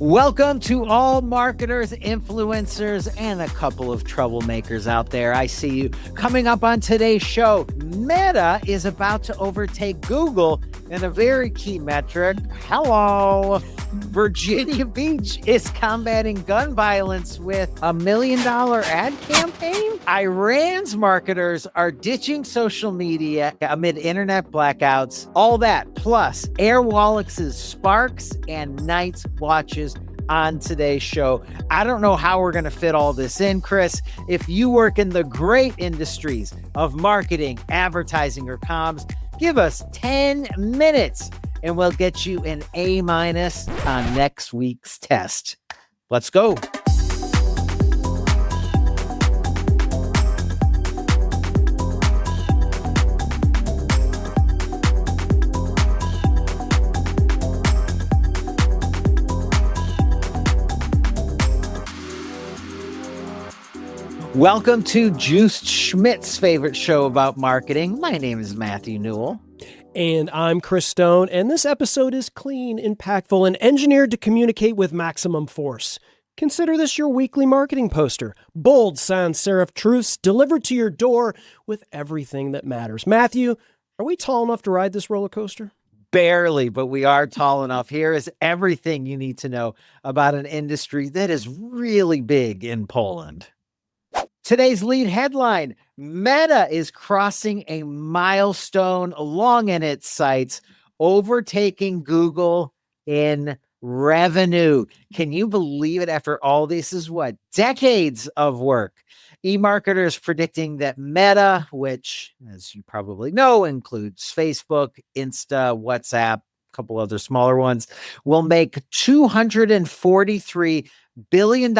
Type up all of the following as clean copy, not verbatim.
Welcome to all marketers, influencers, and a couple of troublemakers out there. I see you. Coming up on today's show, Meta is about to overtake Google in a very key metric. Hello. Virginia Beach is combating gun violence with $1 million ad campaign. Iran's marketers are ditching social media amid internet blackouts. All that, plus Airwallex's Sparks and Night's watches on today's show. I don't know how we're going to fit all this in, Chris. If you work in the great industries of marketing, advertising, or comms, give us 10 minutes and we'll get you an A- on next week's test. Let's go. Welcome to Joost Schmidt's favorite show about marketing. My name is Matthew Newell. And I'm Chris Stone, and this episode is clean, impactful, and engineered to communicate with maximum force. Consider this your weekly marketing poster. Bold sans serif truths delivered to your door with everything that matters. Matthew, are we tall enough to ride this roller coaster? Barely, but we are tall enough. Here is everything you need to know about an industry that is really big in Poland. Today's lead headline, Meta is crossing a milestone along in its sights, overtaking Google in revenue. Can you believe it? After all this is what? Decades of work. E-marketers predicting that Meta, which, as you probably know, includes Facebook, Insta, WhatsApp, a couple other smaller ones, will make $243 billion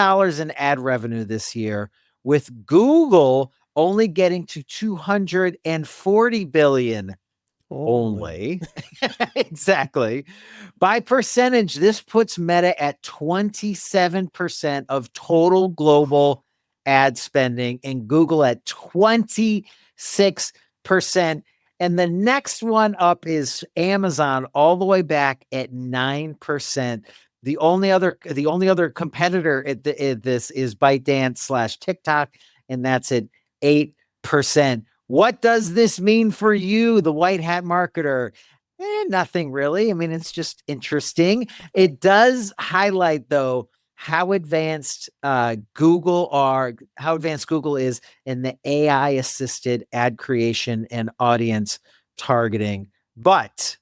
in ad revenue this year, with Google only getting to 240 billion only. Exactly. By percentage, this puts Meta at 27% of total global ad spending and Google at 26%. And the next one up is Amazon, all the way back at 9%. The only other competitor at this is ByteDance / TikTok, and that's at 8%. What does this mean for you, the white hat marketer? Nothing really. I mean, it's just interesting. It does highlight, though, how advanced Google is in the AI-assisted ad creation and audience targeting. But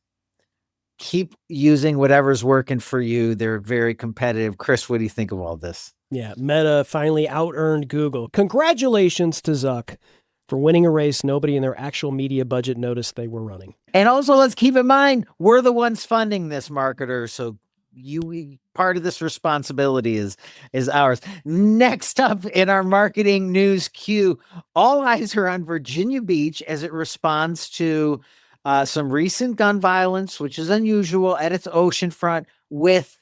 keep using whatever's working for you. They're very competitive. Chris, what do you think of all this? Yeah, Meta finally out-earned Google. Congratulations to Zuck for winning a race nobody in their actual media budget noticed they were running. And also, let's keep in mind, we're the ones funding this, marketer. So part of this responsibility is ours. Next up in our marketing news queue, all eyes are on Virginia Beach as it responds to some recent gun violence, which is unusual at its oceanfront, with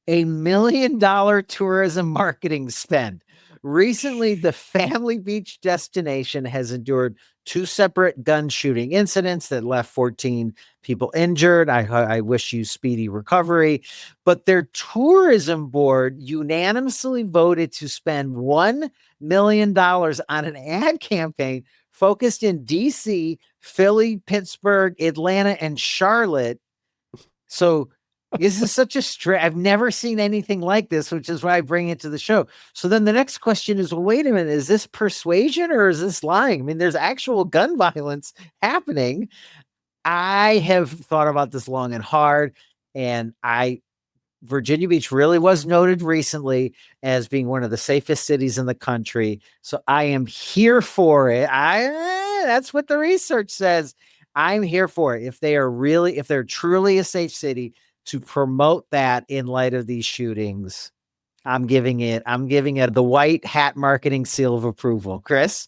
$1 million tourism marketing spend. Recently, the family beach destination has endured 2 separate gun shooting incidents that left 14 people injured. I wish you speedy recovery. But their tourism board unanimously voted to spend $1 million on an ad campaign focused in DC, Philly, Pittsburgh, Atlanta, and Charlotte. So this is such a stretch. I've never seen anything like this, which is why I bring it to the show. So then the next question is, well, wait a minute, is this persuasion or is this lying? I mean, there's actual gun violence happening. I have thought about this long and hard, and Virginia Beach really was noted recently as being one of the safest cities in the country. So I am here for it. That's what the research says. I'm here for it. If they're truly a safe city, to promote that in light of these shootings, I'm giving it the white hat marketing seal of approval. Chris?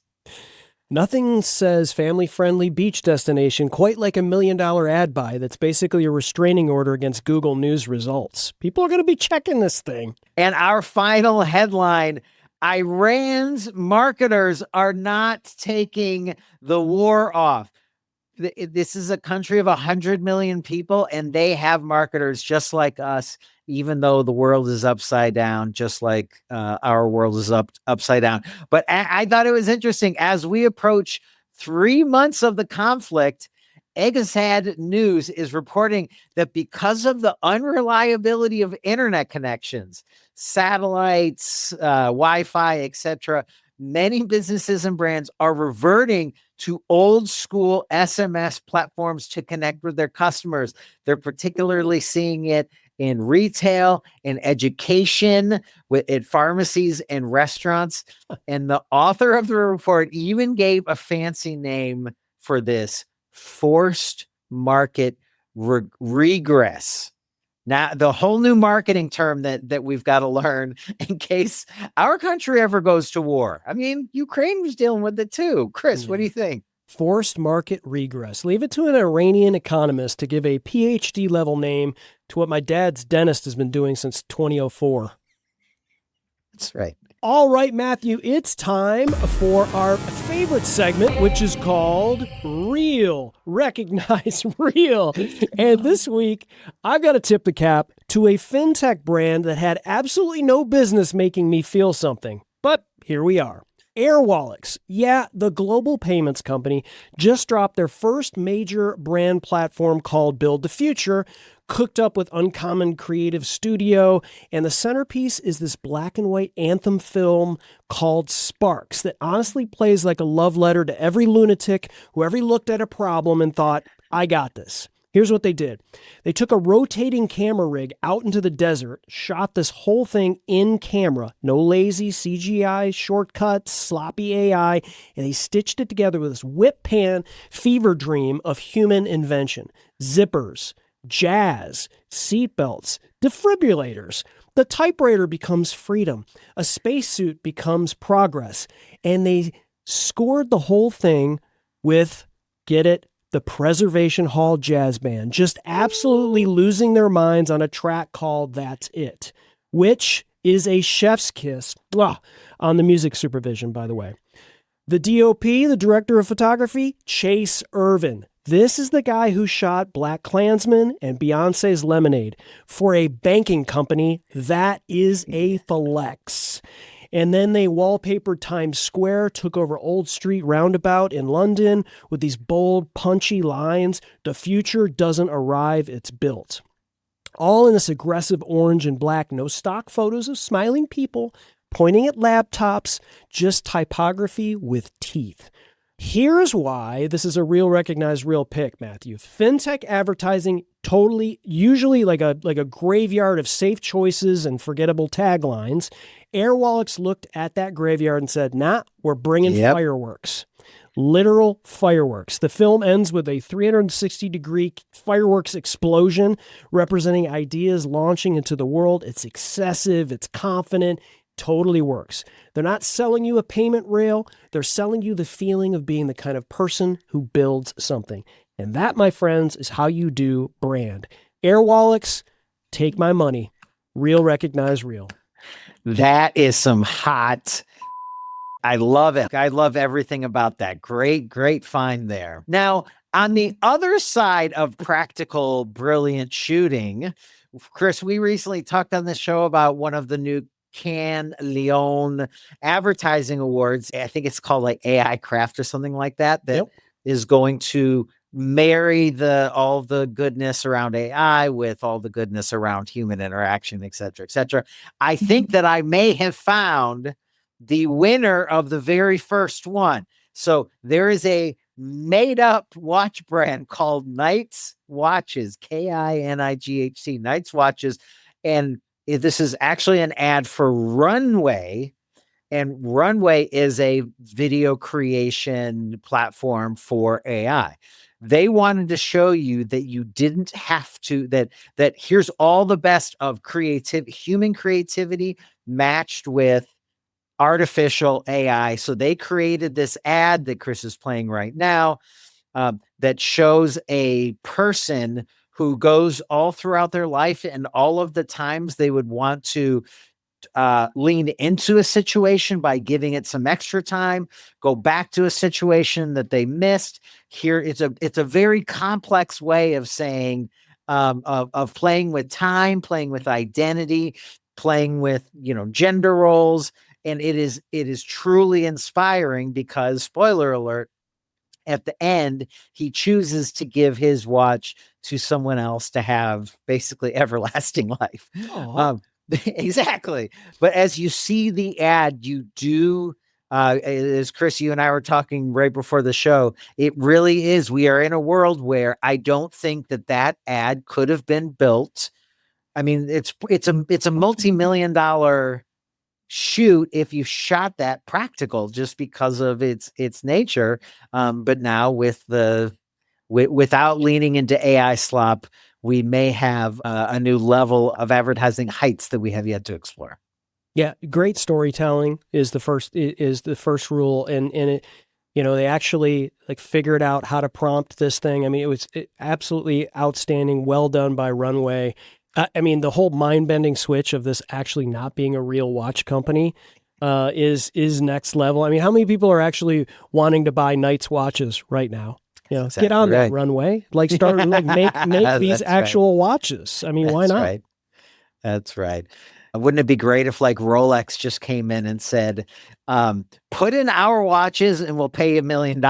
Nothing says family-friendly beach destination quite like $1 million ad buy that's basically a restraining order against Google News results. People are going to be checking this thing. And our final headline, Iran's marketers are not taking the war off. This is a country of 100 million people, and they have marketers just like us even though the world is upside down, just like our world is upside down. But I thought it was interesting as we approach 3 months of the conflict. Egazad News is reporting that because of the unreliability of internet connections, satellites, Wi-Fi, etc., many businesses and brands are reverting to old school SMS platforms to connect with their customers. They're particularly seeing it in retail, in education, at pharmacies and restaurants. And the author of the report even gave a fancy name for this: forced market regress. Now, the whole new marketing term that we've got to learn in case our country ever goes to war. I mean, Ukraine was dealing with it too. Chris, what do you think? Forced market regress. Leave it to an Iranian economist to give a PhD level name to what my dad's dentist has been doing since 2004. That's right. All right, Matthew, it's time for our favorite segment, which is called Real. Recognize Real. And this week, I've got to tip the cap to a fintech brand that had absolutely no business making me feel something. But here we are. Airwallex, yeah, the global payments company, just dropped their first major brand platform called Build the Future, cooked up with Uncommon Creative Studio, and the centerpiece is this black and white anthem film called Sparks that honestly plays like a love letter to every lunatic who ever looked at a problem and thought, I got this. Here's what they did. They took a rotating camera rig out into the desert, shot this whole thing in camera, no lazy CGI, shortcuts, sloppy AI, and they stitched it together with this whip pan fever dream of human invention. Zippers, jazz, seatbelts, defibrillators. The typewriter becomes freedom. A spacesuit becomes progress. And they scored the whole thing with, get it, the Preservation Hall Jazz Band, just absolutely losing their minds on a track called That's It, which is a chef's kiss on the music supervision, by the way. The DOP, the director of photography, Chase Irvin. This is the guy who shot Black Klansman and Beyonce's Lemonade for a banking company. That is a flex. And then they wallpapered Times Square, took over Old Street Roundabout in London with these bold, punchy lines. The future doesn't arrive, it's built. All in this aggressive orange and black, no stock photos of smiling people pointing at laptops, just typography with teeth. Here's why this is a real recognized real pick, Matthew. Fintech advertising usually like a graveyard of safe choices and forgettable taglines. Airwallex looked at that graveyard and said, nah, we're bringing fireworks. Literal fireworks. The film ends with a 360-degree fireworks explosion representing ideas launching into the world. It's excessive. It's confident. Totally works. They're not selling you a payment rail. They're selling you the feeling of being the kind of person who builds something. And that, my friends, is how you do brand. Airwallex, take my money. Real, recognize real. That is some hot. I love it. I love everything about that. Great find there. Now, on the other side of practical, brilliant shooting, Chris, we recently talked on this show about one of the new Cannes Lion advertising awards. I think it's called like AI Craft or something like that. Is going to marry all the goodness around AI with all the goodness around human interaction, et cetera, et cetera. I think that I may have found the winner of the very first one. So there is a made up watch brand called Knights Watches, KINIGHT, Knights Watches. And this is actually an ad for Runway. And Runway is a video creation platform for AI. They wanted to show you that you didn't have to, that here's all the best of human creativity matched with artificial AI. So they created this ad that Chris is playing right now that shows a person who goes all throughout their life and all of the times they would want to lean into a situation by giving it some extra time, go back to a situation that they missed. Here, it's a very complex way of saying of playing with time, playing with identity, playing with, gender roles. And it is truly inspiring because, spoiler alert, at the end, he chooses to give his watch to someone else to have basically everlasting life. Exactly. But as you see the ad, you do, as Chris, you and I were talking right before the show, it really is. We are in a world where I don't think that ad could have been built. I mean, it's a multi-million-dollar shoot if you shot that practical, just because of its nature. But now without leaning into AI slop, we may have a new level of advertising heights that we have yet to explore. Yeah, great storytelling is the first rule, and it, they actually figured out how to prompt this thing. I mean, it was absolutely outstanding, well done by Runway. I mean, the whole mind-bending switch of this actually not being a real watch company is next level. I mean, how many people are actually wanting to buy Knight's watches right now? Exactly get on right. that, Runway. Start make these actual watches. I mean, That's why not? Right. That's right. Wouldn't it be great if Rolex just came in and said, put in our watches and we'll pay $1 million,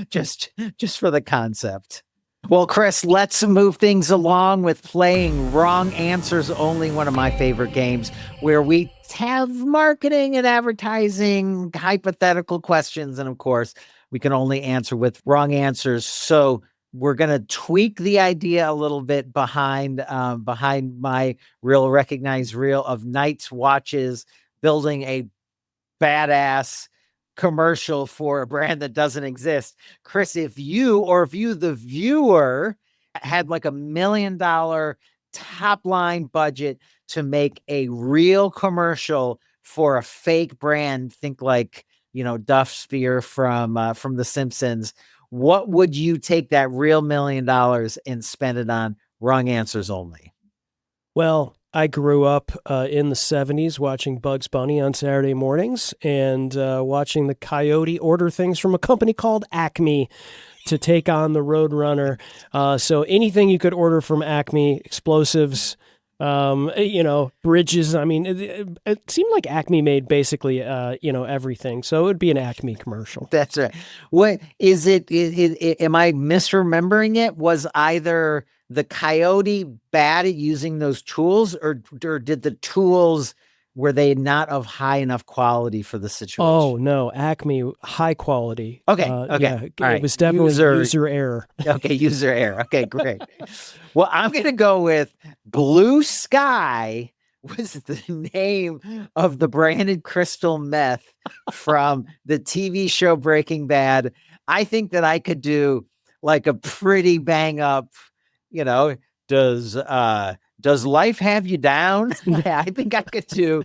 just for the concept. Well, Chris, let's move things along with playing Wrong Answers Only, one of my favorite games, where we have marketing and advertising hypothetical questions. And of course, we can only answer with wrong answers. So we're going to tweak the idea a little bit behind my real recognized reel of Knight's watches building a badass commercial for a brand that doesn't exist. Chris, if you, the viewer, had $1 million top line budget to make a real commercial for a fake brand, think Duff Spear from The Simpsons, what would you take that real $1 million and spend it on? Wrong Answers Only. Well, I grew up in the 70s watching Bugs Bunny on Saturday mornings and watching the Coyote order things from a company called Acme to take on the Roadrunner. So anything you could order from Acme, explosives, bridges. I mean, it seemed like Acme made basically, everything. So it would be an Acme commercial. That's right. What is it? Am I misremembering it? Was either the Coyote bad at using those tools, or did the tools, were they not of high enough quality for the situation? Oh, no. Acme, high quality. Okay. Yeah, All right. It was definitely user error. Okay, user error. Okay, great. Well, I'm going to go with Blue Sky was the name of the branded crystal meth from the TV show Breaking Bad. I think that I could do a pretty bang up, does life have you down? Yeah, I think I could do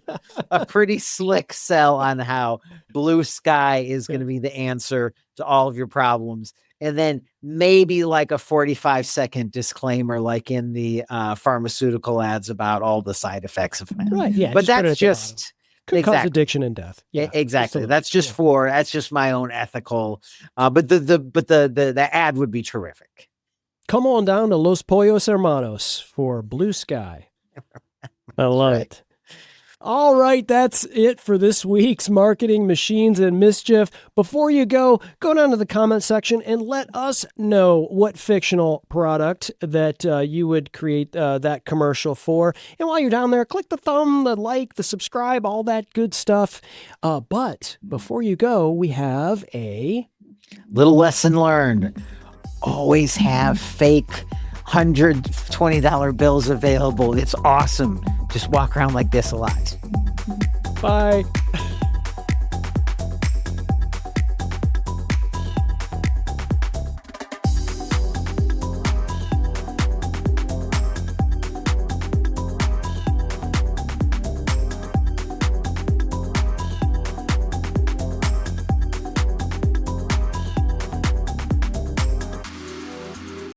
a pretty slick sell on how Blue Sky is going to be the answer to all of your problems. And then maybe a 45-second disclaimer, in the pharmaceutical ads about all the side effects of meth. Right. Yeah. But that's just could cause addiction and death. Yeah. Exactly. That's just that's just my own ethical. But the ad would be terrific. Come on down to Los Pollos Hermanos for Blue Sky. I love it. All right, that's it for this week's Marketing Machines and Mischief. Before you go down to the comment section and let us know what fictional product that you would create that commercial for. And while you're down there, click the thumb, the like, the subscribe, all that good stuff. But before you go, we have a little lesson learned. Always have fake $120 bills available. It's awesome. Just walk around like this a lot. Bye.